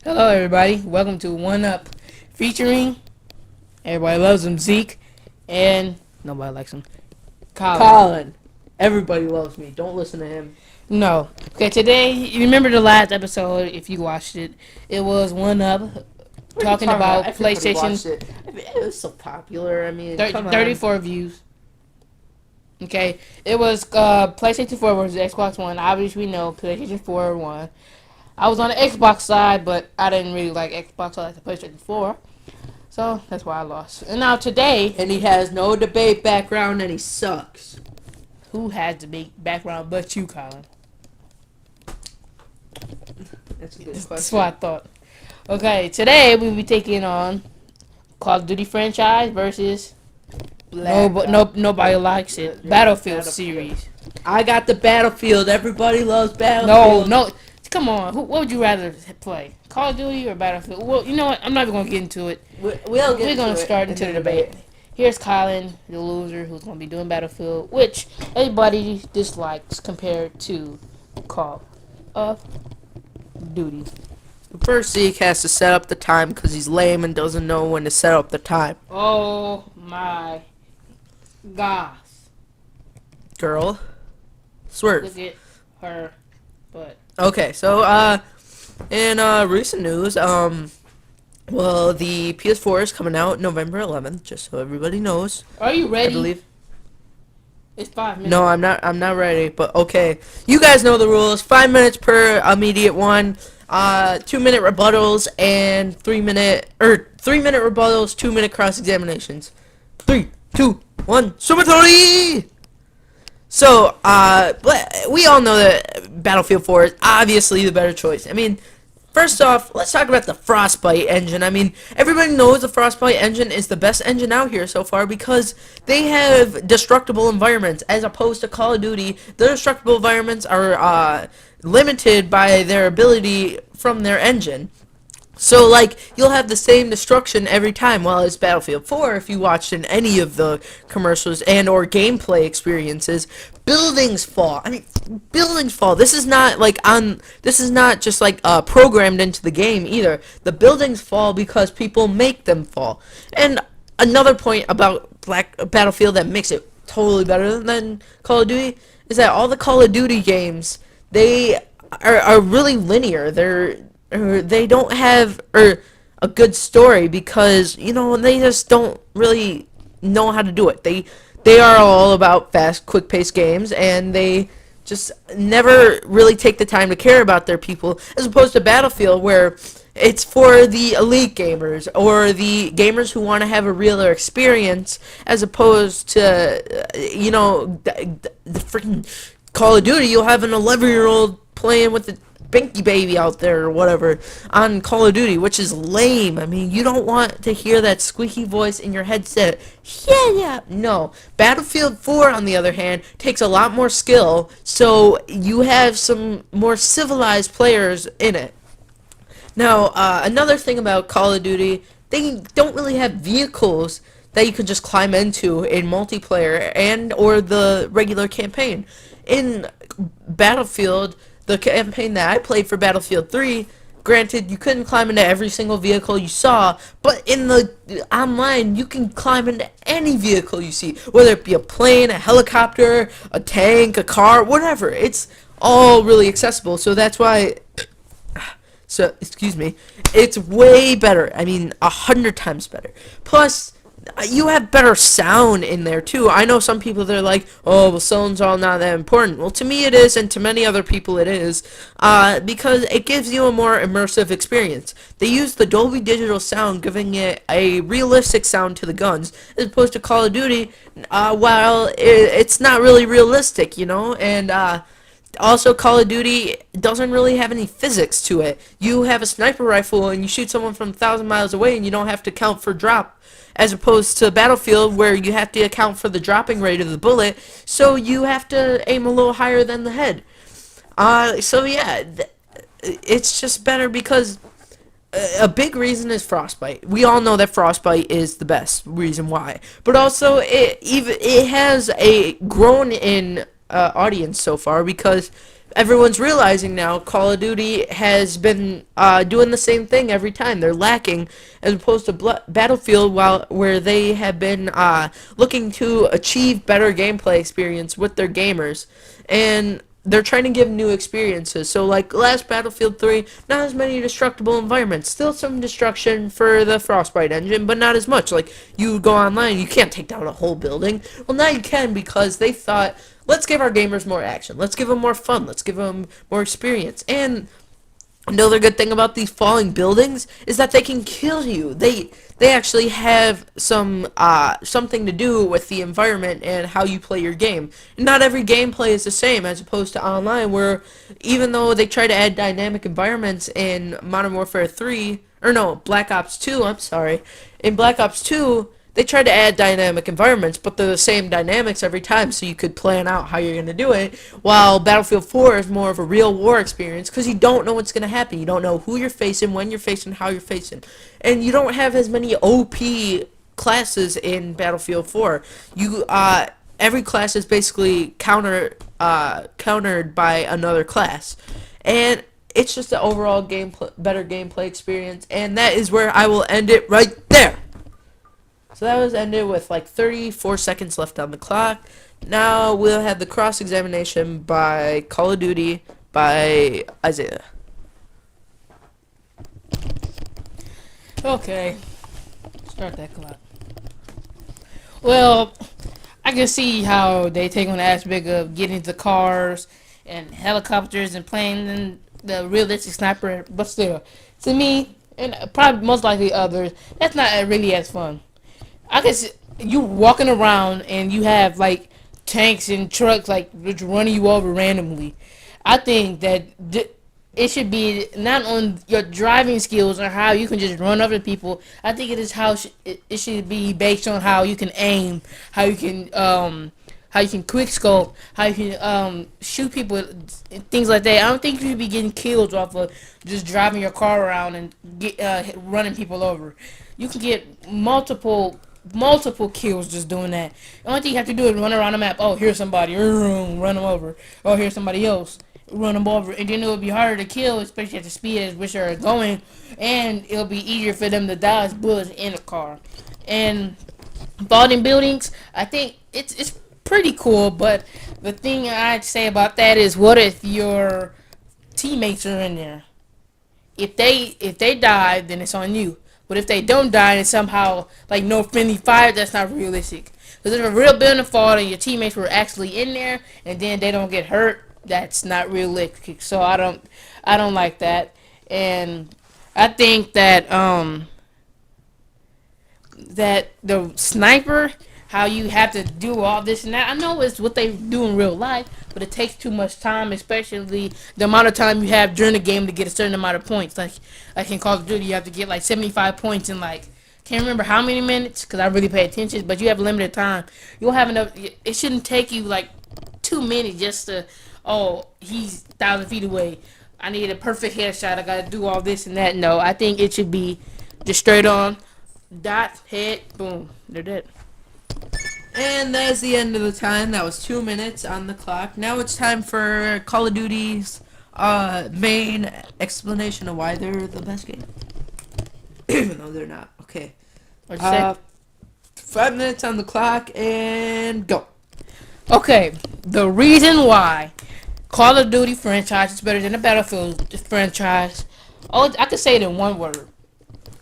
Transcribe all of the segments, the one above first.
Hello, everybody. Welcome to One Up, featuring everybody loves him, Zeke, and nobody likes him, Colin. Colin. Everybody loves me. Don't listen to him. No. Okay, today, you remember the last episode? If you watched it, it was One Up What are you talking about Everybody PlayStation. watched it. I mean, it was so popular. I mean, come on. 34 views. Okay, it was PlayStation 4 versus Xbox One. Obviously, we know PlayStation 4 won. I was on the Xbox side, but I didn't really like Xbox. I like the PlayStation 4. So that's why I lost. And now today, And he has no debate background, and he sucks. who has the big background but you, Colin? That's a good That's question. what I thought. Okay, today we'll be taking on Call of Duty franchise versus nobody likes it. Yeah, Battlefield Battlefield. series. I got the Battlefield. Everybody loves Battlefield. No, come on. What would you rather play? Call of Duty or Battlefield? Well, you know what? I'm not even going to get into it. We're We're going to start into the debate. Here's Colin, the loser, who's going to be doing Battlefield, which everybody dislikes compared to Call of Duty. First, Zeke has to set up the time because he's lame and doesn't know when to set up the time. Oh my gosh. Girl. Swerve. Look at her butt. Okay, so, in, recent news, well, the PS4 is coming out November 11th, just so everybody knows. Are you I ready? believe. It's 5 minutes. No, I'm not ready, but okay. You guys know the rules. 5 minutes per immediate one, 2-minute rebuttals, and 3-minute rebuttals, 2-minute cross-examinations. 3, 2, 1, Sumatori! So, but we all know that Battlefield 4 is obviously the better choice. I mean, first off, let's talk about the Frostbite engine. I mean, everybody knows the Frostbite engine is the best engine out here so far because they have destructible environments as opposed to Call of Duty. The destructible environments are limited by their ability from their engine. So, like, you'll have the same destruction every time, while it's Battlefield 4, if you watched in any of the commercials and or gameplay experiences, buildings fall. I mean, buildings fall. This is not, just, programmed into the game, either. The buildings fall because people make them fall. And another point about Battlefield that makes it totally better than Call of Duty is that all the Call of Duty games, they are really linear. They don't have a good story because they just don't really know how to do it. They are all about fast, quick-paced games, and they just never really take the time to care about their people, as opposed to Battlefield, where it's for the elite gamers or the gamers who want to have a realer experience, as opposed to the freaking Call of Duty. You'll have an 11-year-old playing with the Binky Baby out there or whatever on Call of Duty, which is lame. I mean, you don't want to hear that squeaky voice in your headset. Yeah. No. Battlefield 4, on the other hand, takes a lot more skill, so you have some more civilized players in it. Now, another thing about Call of Duty, they don't really have vehicles that you could just climb into in multiplayer and or the regular campaign. In Battlefield, the campaign that I played for Battlefield 3, granted, you couldn't climb into every single vehicle you saw, but in the online, you can climb into any vehicle you see, whether it be a plane, a helicopter, a tank, a car, whatever. It's all really accessible, so that's why, excuse me, it's way better. I mean, 100 times better. Plus, you have better sound in there too. I know some people, they're like, oh, well, sound's all not that important. Well, to me it is, and to many other people it is, because it gives you a more immersive experience. They use the Dolby Digital sound, giving it a realistic sound to the guns, as opposed to Call of Duty, while it's not really realistic, and also, Call of Duty doesn't really have any physics to it. You have a sniper rifle and you shoot someone from 1,000 miles away and you don't have to count for drop, as opposed to Battlefield where you have to account for the dropping rate of the bullet, so you have to aim a little higher than the head. So yeah, it's just better because a big reason is Frostbite. We all know that Frostbite is the best reason why, but also it has a grown in audience so far because everyone's realizing now Call of Duty has been doing the same thing every time. They're lacking as opposed to Battlefield, where they have been looking to achieve better gameplay experience with their gamers, and they're trying to give new experiences. So like last Battlefield 3, not as many destructible environments. Still some destruction for the Frostbite engine, but not as much. Like you go online, you can't take down a whole building. Well, now you can because they thought, let's give our gamers more action. Let's give them more fun. Let's give them more experience. And another good thing about these falling buildings is that they can kill you. They actually have something to do with the environment and how you play your game. Not every gameplay is the same as opposed to online, where even though they try to add dynamic environments in Modern Warfare 3, or no, Black Ops 2, I'm sorry. In Black Ops 2, they tried to add dynamic environments, but they're the same dynamics every time, so you could plan out how you're going to do it, while Battlefield 4 is more of a real war experience, because you don't know what's going to happen. You don't know who you're facing, when you're facing, how you're facing. And you don't have as many OP classes in Battlefield 4. Every class is basically countered by another class. And it's just an overall better gameplay experience, and that is where I will end it right there. So that was ended with like 34 seconds left on the clock. Now we'll have the cross-examination by Call of Duty by Isaiah. Okay, start that clock. Well, I can see how they take on the aspect of getting to cars and helicopters and planes and the realistic sniper, but still, to me, and probably most likely others, that's not really as fun. I guess you walking around and you have like tanks and trucks like just running you over randomly. I think that it should be not on your driving skills or how you can just run over people. I think it is how it should be based on how you can aim, how you can quick scope, how you can shoot people, things like that. I don't think you should be getting kills off of just driving your car around and running people over. You can get multiple kills just doing that. The only thing you have to do is run around the map. Oh, here's somebody, run them over. Oh, here's somebody else, run them over. And then it will be harder to kill, especially at the speed at which they're going, and it'll be easier for them to dodge bullets in a car. And falling buildings, I think it's pretty cool. But the thing I'd say about that is, what if your teammates are in there? If they die, then it's on you. But if they don't die and somehow, like, no friendly fire, that's not realistic. Because if a real building fall and your teammates were actually in there and then they don't get hurt, that's not realistic. So I don't like that. And I think that that the sniper, how you have to do all this and that. I know it's what they do in real life, but it takes too much time, especially the amount of time you have during the game to get a certain amount of points. Like in Call of Duty, you have to get like 75 points in like, can't remember how many minutes because I really pay attention, but you have limited time. You don't have enough. It shouldn't take you like 2 minutes just to, oh, he's 1,000 feet away. I need a perfect headshot. I gotta do all this and that. No, I think it should be just straight on, dot, head, boom, they're dead. And that is the end of the time. That was 2 minutes on the clock. Now it's time for Call of Duty's main explanation of why they're the best game. Even though they're not. Okay. What'd you say? 5 minutes on the clock and go. Okay, the reason why Call of Duty franchise is better than the Battlefield franchise, oh, I could say it in one word: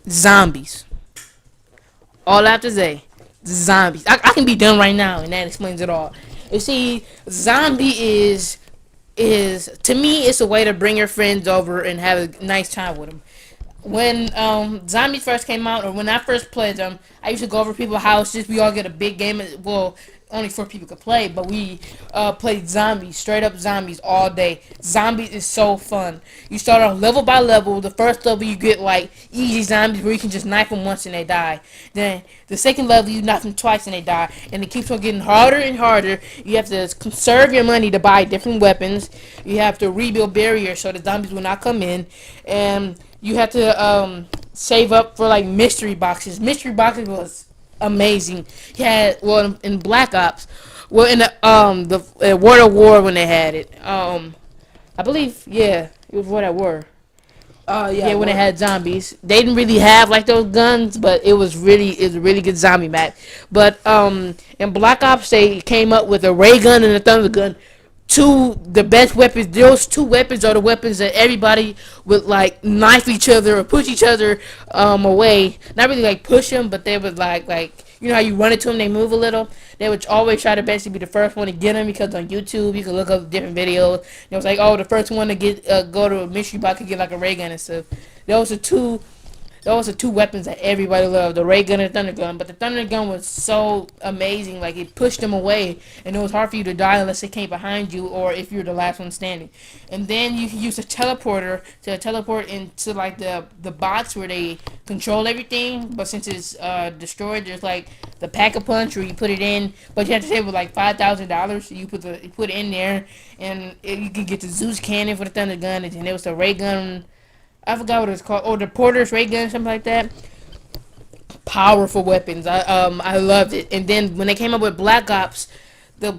zombies. All I have to say, zombies. I can be done right now, and that explains it all. You see, zombie is to me, it's a way to bring your friends over and have a nice time with them. When zombies first came out, or when I first played them, I used to go over to people's houses. We all get a big game. Well, only 4 people could play, but we played zombies, straight up zombies all day. Zombies is so fun. You start off level by level. The first level you get like easy zombies where you can just knife them once and they die. Then the second level you knife them twice and they die. And it keeps on getting harder and harder. You have to conserve your money to buy different weapons. You have to rebuild barriers so the zombies will not come in. And you have to save up for like mystery boxes. Mystery boxes was amazing. Yeah, well, in Black Ops, well, in the World of War when they had it, I believe, yeah, it was World at War. Yeah, Yeah, when it war. had zombies, they didn't really have like those guns, but it was a really good zombie map. But in Black Ops, they came up with a ray gun and a thunder gun, two the best weapons. Those two weapons are the weapons that everybody would like knife each other or push each other away. Not really like push them, but they would like you know how you run into them, they move a little. They would always try to basically be the first one to get them because on YouTube you can look up different videos. It was like, oh, the first one to get go to a mystery box could get like a ray gun and stuff. Those are two those are two weapons that everybody loved, the ray gun and the thunder gun. But the thunder gun was so amazing, like it pushed them away, and it was hard for you to die unless they came behind you or if you're the last one standing. And then you can use a teleporter to teleport into like the box where they control everything. But since it's destroyed, there's like the pack a punch where you put it in, but you have to save with like $5,000. So you put it in there, and you can get the Zeus cannon for the thunder gun, and then there was the ray gun. I forgot what it's called. Oh, the Porter's ray gun, something like that. Powerful weapons. I loved it. And then when they came up with Black Ops, the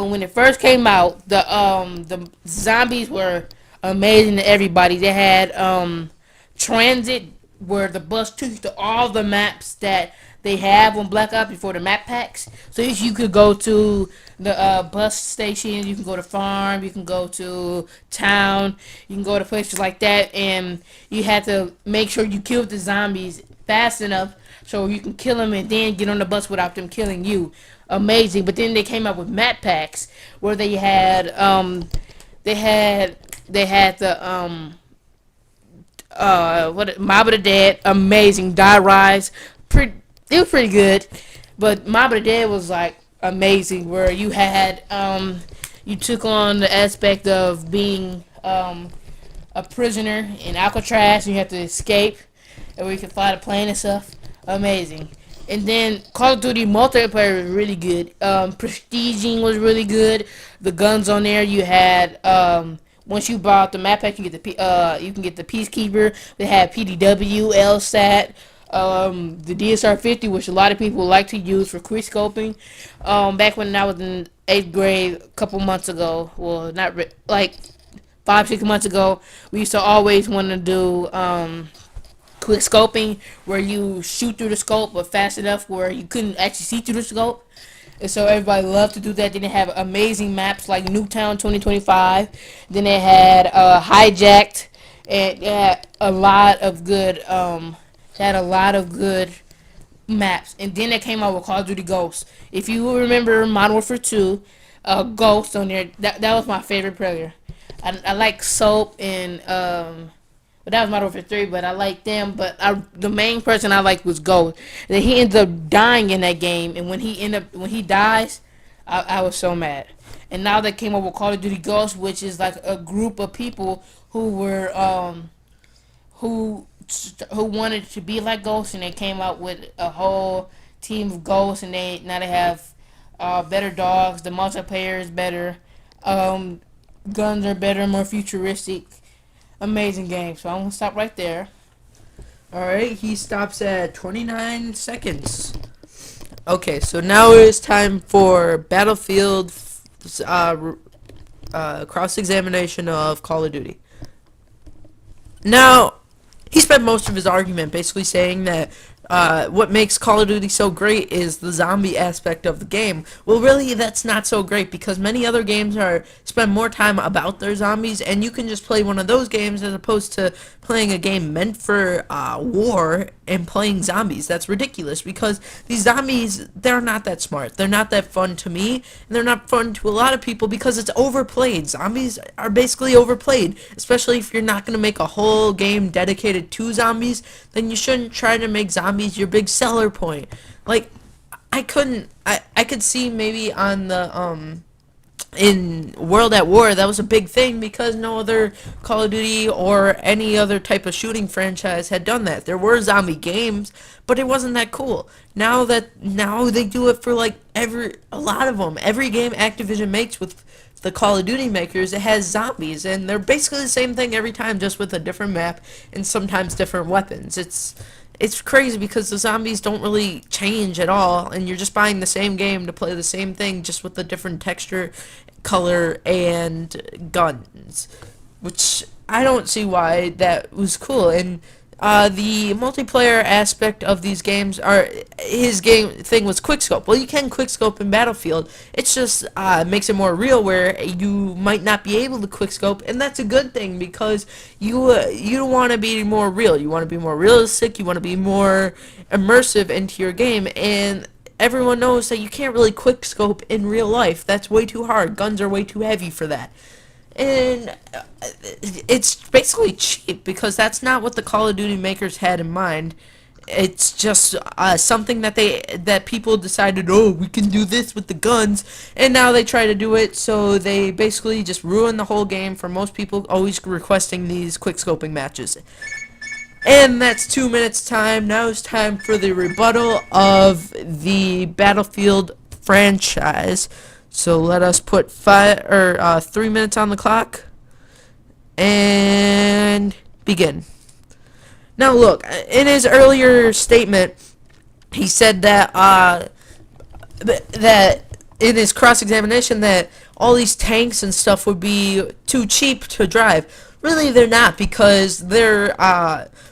when it first came out, the zombies were amazing to everybody. They had transit where the bus took you to all the maps that they have on Black Ops before the map packs. So you could go to the bus station, you can go to farm, you can go to town, you can go to places like that, and you have to make sure you kill the zombies fast enough so you can kill them and then get on the bus without them killing you. Amazing. But then they came up with map packs where they had they had the what Mob of the Dead, amazing. Die Rise, pretty, it was pretty good, but Mob of the Dead was like amazing, where you had you took on the aspect of being a prisoner in Alcatraz, and you have to escape, and where you can fly the plane and stuff. Amazing. And then Call of Duty multiplayer was really good. Prestiging was really good. The guns on there, you had once you bought the map pack, you can get the Peacekeeper. They had PDW, LSAT, the DSR 50, which a lot of people like to use for quick scoping. Back when I was in 8th grade, a couple months ago, well, not like 5, 6 months ago, we used to always want to do quick scoping, where you shoot through the scope but fast enough where you couldn't actually see through the scope. And so everybody loved to do that. Then they have amazing maps like Nuketown 2025. Then they had Hijacked, and they had a lot of good maps. And then they came out with Call of Duty Ghosts. If you remember Modern Warfare 2, Ghost on there, that was my favorite player. I like Soap and but that was Modern Warfare 3, but I liked them. But the main person I liked was Ghost. And then he ended up dying in that game, and when he dies, I was so mad. And now they came up with Call of Duty Ghosts, which is like a group of people who were who who wanted to be like Ghosts, and they came out with a whole team of Ghosts, and now they have better dogs. The multiplayer is better. Guns are better, more futuristic. Amazing game. So I'm gonna stop right there. All right, he stops at 29 seconds. Okay, so now it's time for Battlefield cross-examination of Call of Duty. Now, he spent most of his argument basically saying that what makes Call of Duty so great is the zombie aspect of the game. Well, really, that's not so great, because many other games spend more time about their zombies, and you can just play one of those games as opposed to playing a game meant for war and playing zombies. That's ridiculous, because these zombies, they're not that smart. They're not that fun to me, and they're not fun to a lot of people because it's overplayed. Zombies are basically overplayed, especially if you're not going to make a whole game dedicated to zombies. Then you shouldn't try to make zombies your big seller point. Like, I could see maybe on the in World at War that was a big thing, because no other Call of Duty or any other type of shooting franchise had done that. There were zombie games, but it wasn't that cool. Now they do it for like a lot of them. Every game Activision makes with the Call of Duty makers, it has zombies, and they're basically the same thing every time, just with a different map and sometimes different weapons. It's crazy because the zombies don't really change at all, and you're just buying the same game to play the same thing, just with a different texture, color, and guns. which I don't see why that was cool. And the multiplayer aspect of these games are his game thing was quickscope. Well, you can quickscope in Battlefield. It's just makes it more real, where you might not be able to quickscope, and that's a good thing because you want to be more real. You want to be more realistic. You want to be more immersive into your game, and everyone knows that you can't really quickscope in real life. That's way too hard. Guns are way too heavy for that. And it's basically cheap because that's not what the Call of Duty makers had in mind. It's just something that people decided, oh, we can do this with the guns, and now they try to do it. So they basically just ruin the whole game for most people always requesting these quick scoping matches. And that's 2 minutes time. Now it's time for the rebuttal of the Battlefield franchise. So let us put 3 minutes on the clock and begin. Now look, in his earlier statement, he said that in his cross-examination that all these tanks and stuff would be too cheap to drive. Really, they're not, because they're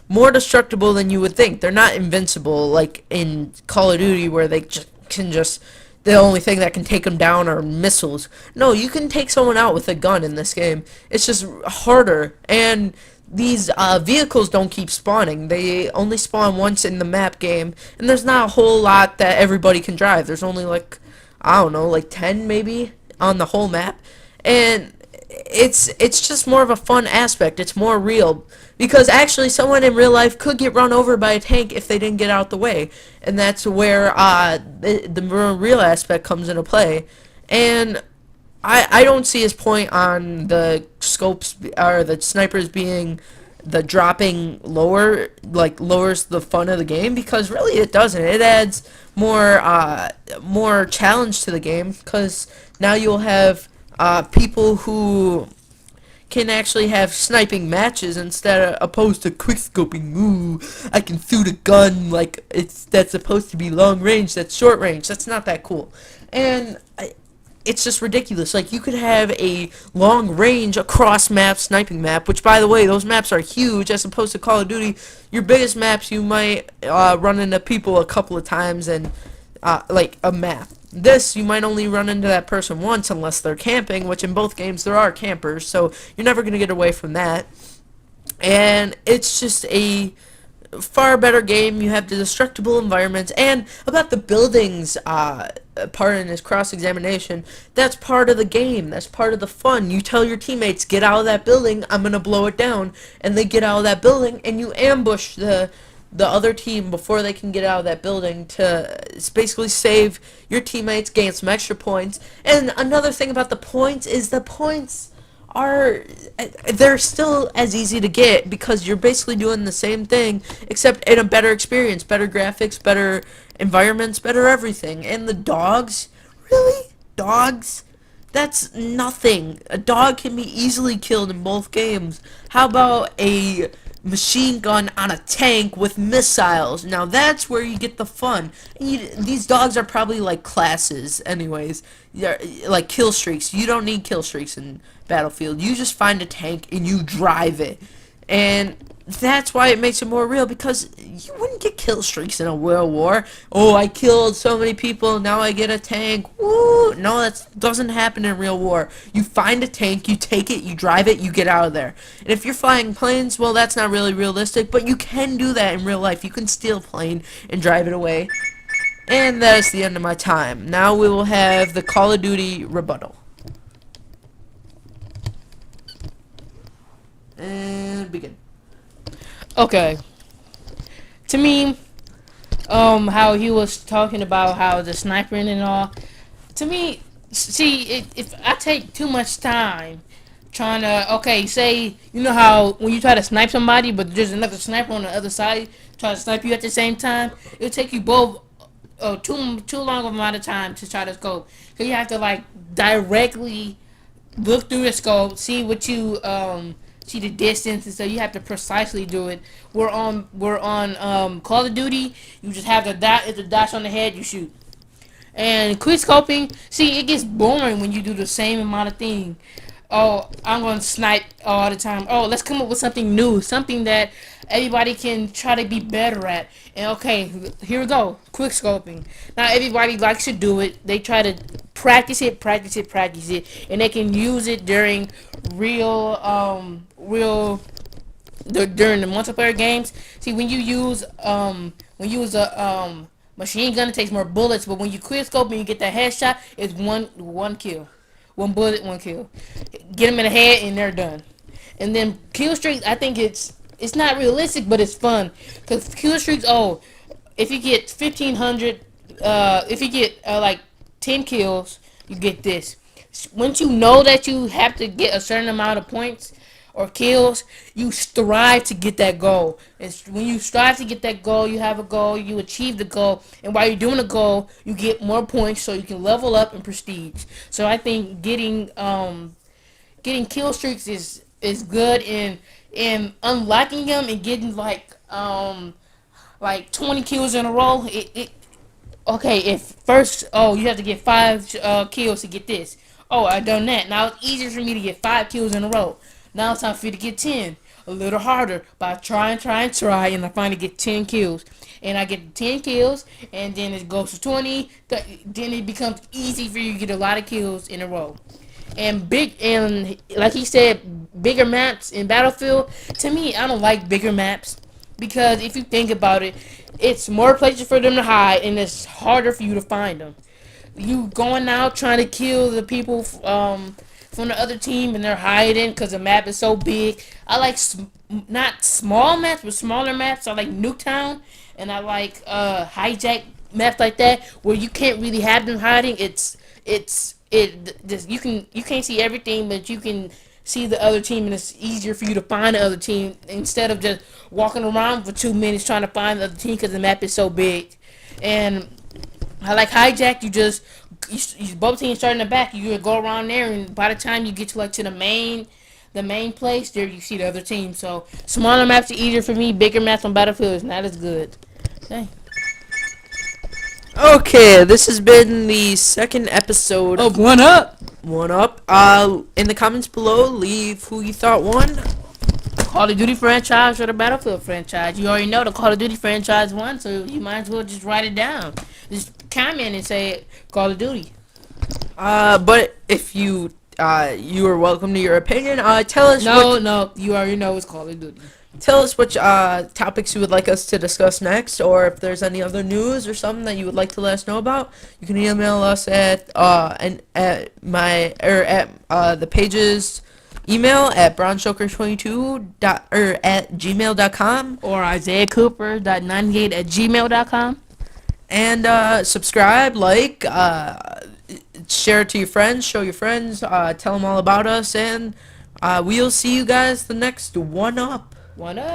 more destructible than you would think. They're not invincible like in Call of Duty, where they can just the only thing that can take them down are missiles. No, you can take someone out with a gun in this game. It's just harder, and these vehicles don't keep spawning. They only spawn once in the map game, and there's not a whole lot that everybody can drive. There's only like, I don't know, like 10 maybe on the whole map, and it's just more of a fun aspect. It's more real, because actually someone in real life could get run over by a tank if they didn't get out the way, and that's where the more real aspect comes into play. And I don't see his point on the scopes or the snipers being the dropping lower, like lowers the fun of the game, because really it doesn't. It adds more challenge to the game, because now you'll have people who can actually have sniping matches instead of opposed to quickscoping. Ooh, I can shoot a gun like that's supposed to be long range, that's short range. That's not that cool. And it's just ridiculous. Like, you could have a long range across map sniping map, which, by the way, those maps are huge as opposed to Call of Duty. Your biggest maps, you might run into people a couple of times, and like a map. This, you might only run into that person once unless they're camping, which in both games there are campers, so you're never going to get away from that. And it's just a far better game. You have the destructible environments, and about the buildings part in his cross-examination, that's part of the game. That's part of the fun. You tell your teammates, get out of that building, I'm going to blow it down, and they get out of that building, and you ambush the other team before they can get out of that building to basically save your teammates, gain some extra points. And another thing about the points is the points they're still as easy to get, because you're basically doing the same thing except in a better experience, better graphics, better environments, better everything. And the dogs, really? Dogs? That's nothing. A dog can be easily killed in both games. How about a machine gun on a tank with missiles? Now that's where you get the fun. These dogs are probably like classes anyways. They're like kill streaks. You don't need kill streaks in Battlefield. You just find a tank and you drive it. And that's why it makes it more real, because you wouldn't get kill streaks in a world war. Oh, I killed so many people, now I get a tank. Woo! No, that doesn't happen in real war. You find a tank, you take it, you drive it, you get out of there. And if you're flying planes, well, that's not really realistic, but you can do that in real life. You can steal a plane and drive it away. And that is the end of my time. Now we will have the Call of Duty rebuttal. And begin. Okay. To me, how he was talking about how the sniping and all. To me, see, if I take too much time trying to, okay, say, you know how when you try to snipe somebody, but there's another sniper on the other side trying to snipe you at the same time, it'll take you both too long of amount of time to try to scope. So you have to like directly look through the scope, see what you see the distance, and so you have to precisely do it. We're on Call of Duty. You just have the dot. If the dot's on the head, you shoot. And quick scoping, see, it gets boring when you do the same amount of thing. oh, I'm going to snipe all the time. Oh, let's come up with something new, something that everybody can try to be better at. And okay, here we go. Quick scoping. Now everybody likes to do it. They try to practice it, and they can use it during real, during the multiplayer games. See, when you use a machine gun, it takes more bullets, but when you quick scope and you get that headshot, it's one kill. One bullet, one kill. Get them in the head and they're done. And then kill streaks, I think it's not realistic, but it's fun. Cause kill streaks, oh, if you get 1,500, if you get like 10 kills, you get this. Once you know that you have to get a certain amount of points or kills, you strive to get that goal. It's when you strive to get that goal, you have a goal, you achieve the goal, and while you're doing the goal, you get more points so you can level up in prestige. So I think getting kill streaks is good in unlocking them and getting like 20 kills in a row. It okay, if first, oh, you have to get 5 kills to get this. Oh, I done that. Now it's easier for me to get 5 kills in a row. Now it's time for you to get 10. A little harder, but I try, and I finally get 10 kills. And I get 10 kills, and then it goes to 20. Then it becomes easy for you to get a lot of kills in a row. And like he said, bigger maps in Battlefield. To me, I don't like bigger maps because if you think about it, it's more places for them to hide, and it's harder for you to find them. You going out trying to kill the people from the other team, and they're hiding because the map is so big. I like not small maps, but smaller maps. I like Nuketown, and I like hijack maps like that where you can't really have them hiding. It just you can't see everything, but you can see the other team, and it's easier for you to find the other team instead of just walking around for 2 minutes trying to find the other team because the map is so big. And I like hijack. You both teams start in the back. You go around there, and by the time you get to the main place, there you see the other team. So smaller maps are easier for me. Bigger maps on Battlefield is not as good. Dang. Okay, this has been the second episode Oh, one up. One Up. In the comments below, leave who you thought won. Call of Duty franchise or the Battlefield franchise. You already know the Call of Duty franchise won, so you might as well just write it down. Just comment and say Call of Duty. But if you are welcome to your opinion. Tell us No, you already know it's Call of Duty. tell us which topics you would like us to discuss next, or if there's any other news or something that you would like to let us know about. You can email us at the page's email at brownshoker22 at gmail.com, Or IsaiahCooper.98 at gmail.com. and subscribe, like, share it to your friends, show your friends, tell them all about us, and we'll see you guys the next One Up. One up.